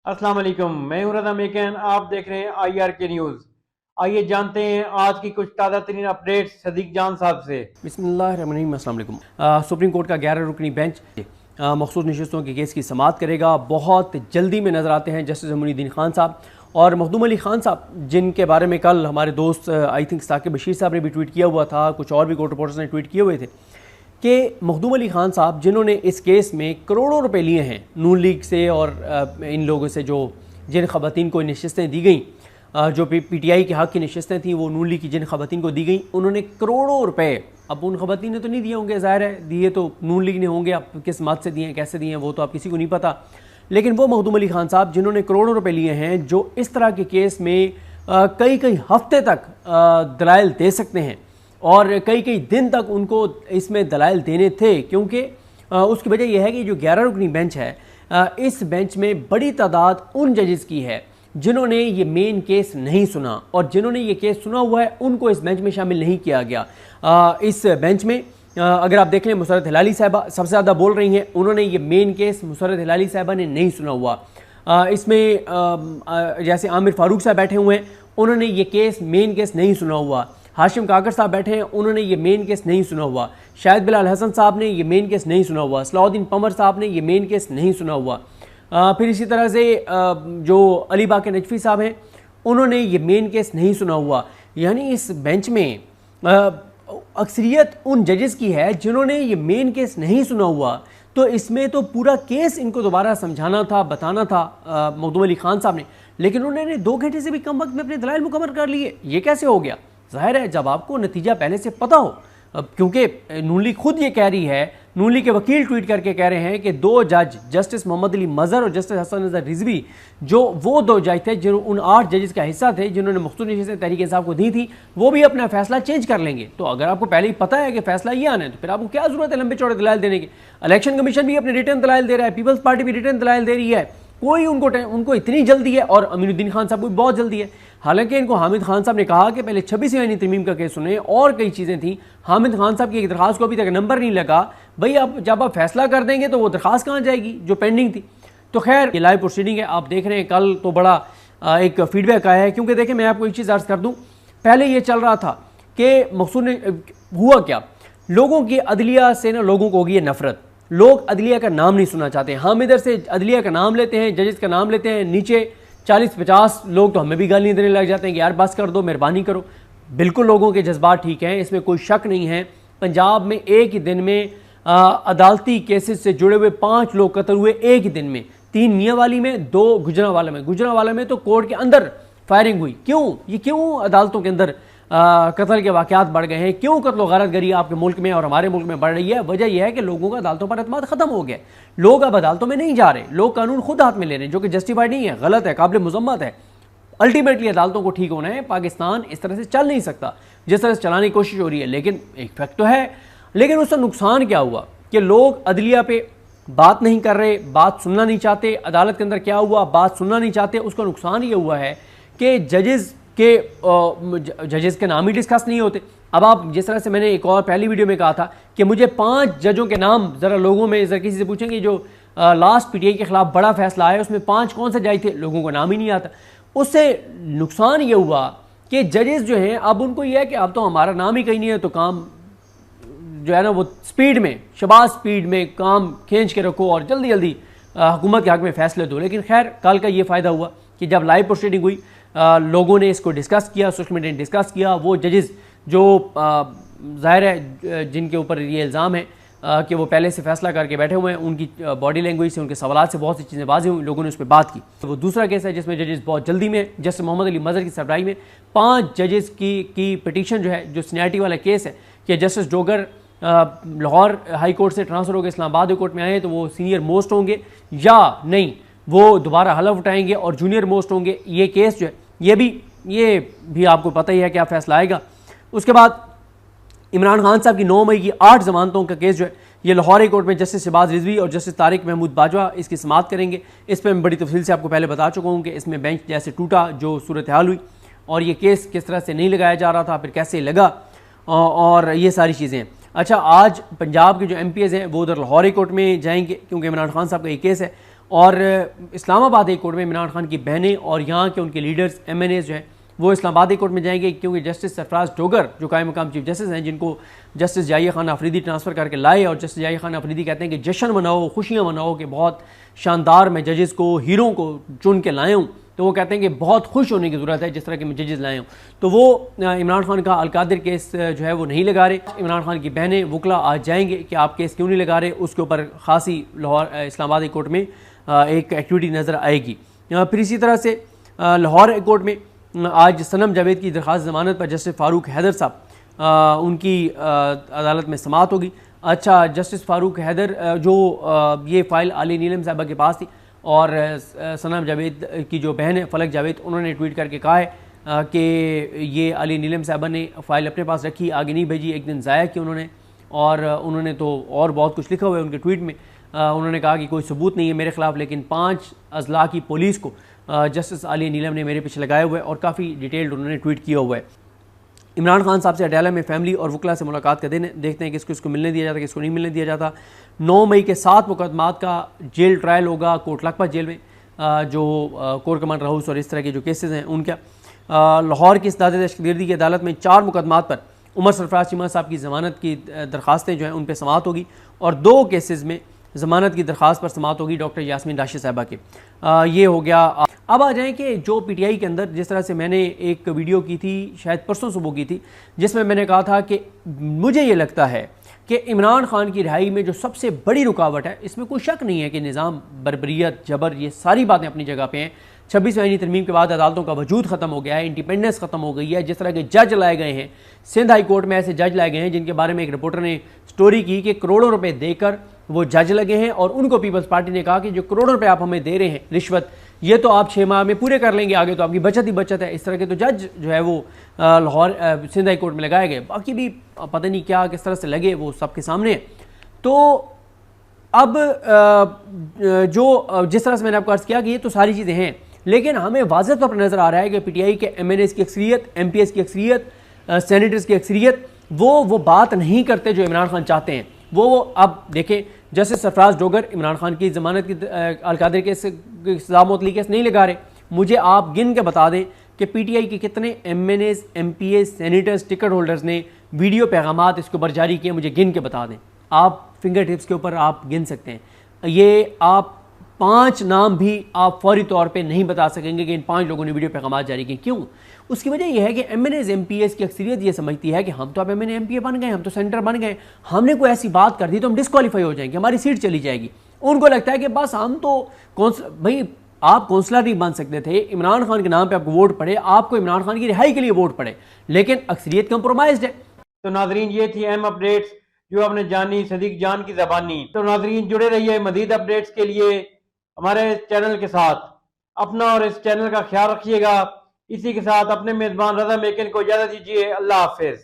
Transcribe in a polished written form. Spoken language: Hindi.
अस्सलाम वालेकुम, मैं हूं रज़ा मेकन। आप देख रहे हैं IRK न्यूज़। आइए जानते हैं आज की कुछ ताज़ा तरीन अपडेट सदीक जान साहब से। बिस्मिल्लाहिर्रहमानिर्रहीम। अस्सलाम वालेकुम। सुप्रीम कोर्ट का 11 रुकनी बेंच मखसूस नशस्तों के केस की समाअत करेगा। बहुत जल्दी में नज़र आते हैं जस्टिस मोइनुद्दीन खान साहब और मखदूम अली खान साहब, जिनके बारे में कल हमारे दोस्त आई थिंक साकिब बशीर साहब ने भी ट्वीट किया हुआ था, कुछ और भी कोर्ट रिपोर्टर्स ने ट्वीट किए हुए थे कि मखदूम अली खान साहब जिन्होंने इस केस में करोड़ों रुपए लिए हैं नून लीग से और इन लोगों से, जो जिन ख़वातीन को नशस्तें दी गई, जो PTI के हक़ की नशस्तें थी वो नून लीग की जिन ख़वातीन को दी गई, उन्होंने करोड़ों रुपए, अब उन ख़वातीन ने तो नहीं दिए होंगे, ज़ाहिर है दिए तो नून लीग ने होंगे, अब किस मद से दिए हैं कैसे दिए हैं वो तो आप किसी को नहीं पता, लेकिन वो मखदूम अली खान साहब जिन्होंने करोड़ों रुपए लिए हैं, जो इस तरह के केस में कई कई हफ्ते तक दलाइल दे सकते हैं और कई कई दिन तक उनको इसमें दलाइल देने थे, क्योंकि उसकी वजह यह है कि जो 11 रुकनी बेंच है, इस बेंच में बड़ी तादाद उन जजेस की है जिन्होंने ये मेन केस नहीं सुना, और जिन्होंने ये केस सुना हुआ है उनको इस बेंच में शामिल नहीं किया गया। इस बेंच में अगर आप देख लें, मुसर्रत हिलाली साहिबा सबसे ज़्यादा बोल रही हैं, उन्होंने ये मेन केस मुसर्रत हिलाली साहिबा ने नहीं सुना हुआ। इसमें जैसे आमिर फारूक साहब बैठे हुए हैं, उन्होंने ये केस मेन केस नहीं सुना हुआ। हाशिम काकर साहब बैठे हैं, उन्होंने ये मेन केस नहीं सुना हुआ। शाहिद बिलाल हसन साहब ने ये मेन केस नहीं सुना हुआ। सलाउद्दीन पंवर साहब ने ये मेन केस नहीं सुना हुआ। फिर इसी तरह से जो अली बाकर नजफी साहब हैं, उन्होंने ये मेन केस नहीं सुना हुआ। यानी इस बेंच में अक्सरियत उन जजेस की है जिन्होंने ये मेन केस नहीं सुना हुआ, तो इसमें तो पूरा केस इनको दोबारा समझाना था, बताना था मखदूम अली खान साहब ने, लेकिन उन्होंने 2 घंटे से भी कम वक्त में अपने दलाइल मुकम्मल कर लिए। ये कैसे हो गया? जाहिर है जब आपको नतीजा पहले से पता हो, क्योंकि नून लीग खुद ये कह रही है, नून लीग के वकील ट्वीट करके कह रहे हैं कि 2 जज, जस्टिस मोहम्मद अली मजहर और जस्टिस हसन नज़र रिजवी, जो वो 2 जज थे जो उन 8 जजेस का हिस्सा थे जिन्होंने मुख्तलिफ नशस्तें तहरीक इंसाफ को दी थी, वो भी अपना फैसला चेंज कर लेंगे। तो अगर आपको पहले ही पता है कि फैसला ये आना है, तो फिर आपको क्या जरूरत है लंबे चौड़े दलाइल देने की? इलेक्शन कमीशन भी अपने रिटर्न दलाइल दे रहा है, पीपल्स पार्टी भी रिटर्न दलाइल दे रही है, कोई उनको इतनी जल्दी है, और अमीनुद्दीन खान साहब को भी बहुत जल्दी है। हालांकि इनको हामिद खान साहब ने कहा कि पहले 26 यानी तरमीम का केस सुने और कई चीज़ें थी। हामिद खान साहब की एक दरखास्त को अभी तक नंबर नहीं लगा। भाई अब जब आप फैसला कर देंगे तो वो दरखास्त कहाँ जाएगी जो पेंडिंग थी? तो खैर ये लाइव प्रोसीडिंग है, आप देख रहे हैं। कल तो बड़ा एक फीडबैक आया है, क्योंकि देखें मैं आपको एक चीज़ अर्ज कर दूँ, पहले ये चल रहा था कि मकसूद ने हुआ क्या, लोगों की अदलिया से ना लोगों को होगी नफरत, लोग अदलिया का नाम नहीं सुनना चाहते। हम इधर से अदलिया का नाम लेते हैं, जजेस का नाम लेते हैं, नीचे 40-50 लोग तो हमें भी गालियाँ देने लग जाते हैं कि यार बस कर दो, मेहरबानी करो। बिल्कुल लोगों के जज्बात ठीक हैं, इसमें कोई शक नहीं है। पंजाब में एक ही दिन में अदालती केसेस से जुड़े हुए 5 लोग कत्ल हुए एक ही दिन में, 3 मियांवाली में, 2 गुजरांवाला में। गुजरांवाला में तो कोर्ट के अंदर फायरिंग हुई। क्यों? ये क्यों अदालतों के अंदर कत्ल के वाक़यात बढ़ गए हैं? क्यों कत्ल गारतगरी आपके मुल्क में और हमारे मुल्क में बढ़ रही है? वजह यह है कि लोगों का अदालतों पर एतमाद खत्म हो गया। लोग अब अदालतों में नहीं जा रहे, लोग कानून खुद हाथ में ले रहे हैं, जो कि जस्टिफाइड नहीं है, गलत है, काबिल मुज़म्मत है। अल्टीमेटली अदालतों को ठीक होना है। पाकिस्तान इस तरह से चल नहीं सकता जिस तरह से चलाने की कोशिश हो रही है। लेकिन एक फैक्ट तो है, लेकिन उसका नुकसान क्या हुआ कि लोग अदलिया पे बात नहीं कर रहे, बात सुनना नहीं चाहते। अदालत के अंदर क्या हुआ, बात सुनना नहीं चाहते। उसका नुकसान ये हुआ है कि जजेस के नाम ही डिस्कस नहीं होते। अब आप जिस तरह से मैंने एक और पहली वीडियो में कहा था कि मुझे 5 जजों के नाम ज़रा लोगों में ज़रा किसी से पूछेंगे, जो लास्ट PTI के खिलाफ बड़ा फैसला आया उसमें 5 कौन से जज थे, लोगों को नाम ही नहीं आता। उससे नुकसान ये हुआ कि जजेस जो हैं अब उनको ये है कि अब तो हमारा नाम ही कहीं नहीं है, तो काम जो है ना वो स्पीड में, शबाज स्पीड में काम खींच के रखो और जल्दी जल्दी हुकूमत के हक़ में फ़ैसले दो। लेकिन खैर कल का ये फ़ायदा हुआ कि जब लाइव प्रोसीडिंग हुई, लोगों ने इसको डिस्कस किया, सोशल मीडिया ने डिस्कस किया। वो जजेस जो ज़ाहिर है जिनके ऊपर ये इल्ज़ाम है कि वो पहले से फैसला करके बैठे हुए हैं, उनकी बॉडी लैंग्वेज से, उनके सवालात से बहुत सी चीज़ें वाज़ेह हुई, लोगों ने उस पर बात की। तो वो दूसरा केस है जिसमें जजेस बहुत जल्दी में, जस्टिस मोहम्मद अली मजहर की सरबराही में 5 जजेस की पिटीशन जो है, जो सीनियरिटी वाला केस है कि justice Dogar Lahore high court से ट्रांसफ़र होकर इस्लामाबाद हाई कोर्ट में आए तो वो सीनियर मोस्ट होंगे या नहीं, वो दोबारा हलफ उठाएंगे और जूनियर मोस्ट होंगे। ये केस जो है ये भी आपको पता ही है क्या फ़ैसला आएगा। उसके बाद इमरान खान साहब की 9 मई की 8 जमानतों का केस जो है ये लाहौर हाई कोर्ट में जस्टिस शहबाज रिजवी और जस्टिस तारिक महमूद बाजवा इसकी समाअत करेंगे। इस पर मैं बड़ी तफसील से आपको पहले बता चुका हूँ कि इसमें बेंच जैसे टूटा, जो सूरत हाल हुई और ये केस किस तरह से नहीं लगाया जा रहा था, फिर कैसे लगा, और ये सारी चीज़ें। अच्छा, आज पंजाब के जो MPs हैं वो उधर लाहौर हाई कोर्ट में जाएंगे क्योंकि इमरान खान साहब का ये केस है, और इस्लामाबाद हाई कोर्ट में इमरान खान की बहनें और यहाँ के उनके लीडर्स MNA जो हैं वो इस्लामाबाद हाई कोर्ट में जाएंगे, क्योंकि जस्टिस सरफराज डोगर जो कायम मकाम चीफ जस्टिस हैं, जिनको जस्टिस जाहिया खान अफरीदी ट्रांसफ़र करके लाए, और जस्टिस जाहिया खान अफरीदी कहते हैं कि जश्न मनाओ, खुशियाँ मनाओ कि बहुत शानदार मैं जजेस को, हीरो को चुन के लाए हूँ। तो वो कहते हैं कि बहुत खुश होने की ज़रूरत है जिस तरह के मैं जजेस लाए हूँ। तो वो इमरान खान का अलकादिर केस जो है वो नहीं लगा रहे। इमरान खान की बहनें वकला आज जाएंगे कि आप केस क्यों नहीं लगा रहे, उसके ऊपर खासी लाहौर इस्लामाबाद हाई कोर्ट में एक एक्टिविटी नज़र आएगी। फिर इसी तरह से लाहौर हाई कोर्ट में आज सनम जावेद की दरख्वास्त ज़मानत पर जस्टिस फ़ारूक हैदर साहब उनकी अदालत में समाअत होगी। अच्छा, जस्टिस फ़ारूक हैदर जो ये फ़ाइल अली नीलम साहबा के पास थी, और सनम जावेद की जो बहन है फलक जावेद, उन्होंने ट्वीट करके कहा है कि ये अली नीलम साहबा ने फ़ाइल अपने पास रखी, आगे नहीं भेजी, एक दिन ज़ाया की उन्होंने, और उन्होंने तो और बहुत कुछ लिखा हुआ है उनके ट्वीट में। उन्होंने कहा कि कोई सबूत नहीं है मेरे ख़िलाफ़, लेकिन 5 अजला की पुलिस को जस्टिस अली नीलम ने मेरे पीछे लगाए हुए, और काफ़ी डिटेल्ड उन्होंने ट्वीट किया हुआ है। इमरान खान साहब से अडाला में फैमिली और वकला से मुलाकात का दिन, देखते हैं किसको मिलने दिया जाता है, किसको नहीं मिलने दिया जाता। 9 मई के 7 मुकदमात का जेल ट्रायल होगा कोट लखपत जेल में, जो कोर कमांडर हाउस और इस तरह के जो केसेस हैं उनका। लाहौर की इस्ताद दहशतगर्दी की अदालत में 4 मुकदमात पर उमर सरफराज चीमा साहब की ज़मानत की दरख्वास्तें जो हैं उन पर समाअत होगी, और 2 केसेस में ज़मानत की दरख्वास्त पर समाअत होगी डॉक्टर यास्मीन राशिद साहबा के। ये हो गया। अब आ जाएँ कि जो PTI के अंदर, जिस तरह से मैंने एक वीडियो की थी, शायद परसों सुबह की थी, जिसमें मैंने कहा था कि मुझे ये लगता है कि इमरान खान की रिहाई में जो सबसे बड़ी रुकावट है, इसमें कोई शक नहीं है कि निज़ाम, बर्बरियत, जबर, ये सारी बातें अपनी जगह पे हैं। 26वीं आईनी तरमीम के बाद अदालतों का वजूद ख़त्म हो गया है, इंडिपेंडेंस ख़त्म हो गई है। जिस तरह के जज लाए गए हैं, सिंध हाई कोर्ट में ऐसे जज लाए गए हैं जिनके बारे में एक रिपोर्टर ने स्टोरी की कि करोड़ों रुपए देकर वो जज लगे हैं, और उनको पीपल्स पार्टी ने कहा कि जो करोड़ों रुपए आप हमें दे रहे हैं रिश्वत, ये तो आप 6 माह में पूरे कर लेंगे, आगे तो आपकी बचत ही बचत है। इस तरह के तो जज जो है वो लाहौर सिंध हाई कोर्ट में लगाए गए। बाकी भी पता नहीं क्या किस तरह से लगे, वो सबके सामने है। तो अब जो जिस तरह से मैंने आपको अर्ज़ किया कि ये तो सारी चीज़ें हैं, लेकिन हमें वाज़ेह तौर पर नज़र आ रहा है कि PTI के MNAs की अक्सरियत, MPs की अक्सरियत, सेनेटर्स की अक्सरियत, वो बात नहीं करते जो इमरान खान चाहते हैं। वो अब देखें, जस्टिस सरफराज डोगर इमरान खान की ज़मानत की अलकादिर के सज़ा मौतली केस नहीं लगा रहे। मुझे आप गिन के बता दें कि PTI के कितने MNAs, MPs, senators, ticket holders ने वीडियो पैगामात इसके ऊपर जारी किए, मुझे गिन के बता दें। आप फिंगर टिप्स के ऊपर आप गिन सकते हैं। ये आप 5 नाम भी आप फौरी तौर पे नहीं बता सकेंगे कि इन 5 लोगों ने वीडियो पैगामात जारी किए। क्यों? उसकी वजह यह है कि MNAs, MPs की अक्सरियत ये समझती है कि हम तो अब MNA, MPA बन गए, हम तो सेनेटर बन गए, हमने कोई ऐसी बात कर दी तो हम डिस्क्वालीफाई हो जाएंगे, हमारी सीट चली जाएगी। उनको लगता है कि बस हम तो भाई आप कौंसलर नहीं बन सकते थे, इमरान खान के नाम पे आपको वोट पड़े, आपको इमरान खान की रिहाई के लिए वोट पड़े, लेकिन अक्सरियत कंप्रोमाइज्ड है। तो नाजरीन, ये थी अहम अपडेट्स जो आपने जानी सदीक जान की ज़बानी। तो नाजरीन, जुड़े रहिए मज़ीद अपडेट्स के लिए हमारे चैनल के साथ। अपना और इस चैनल का ख्याल रखिएगा। इसी के साथ अपने मेज़बान रज़ा मेकिन को इजाज़त दीजिए। अल्लाह हाफिज़।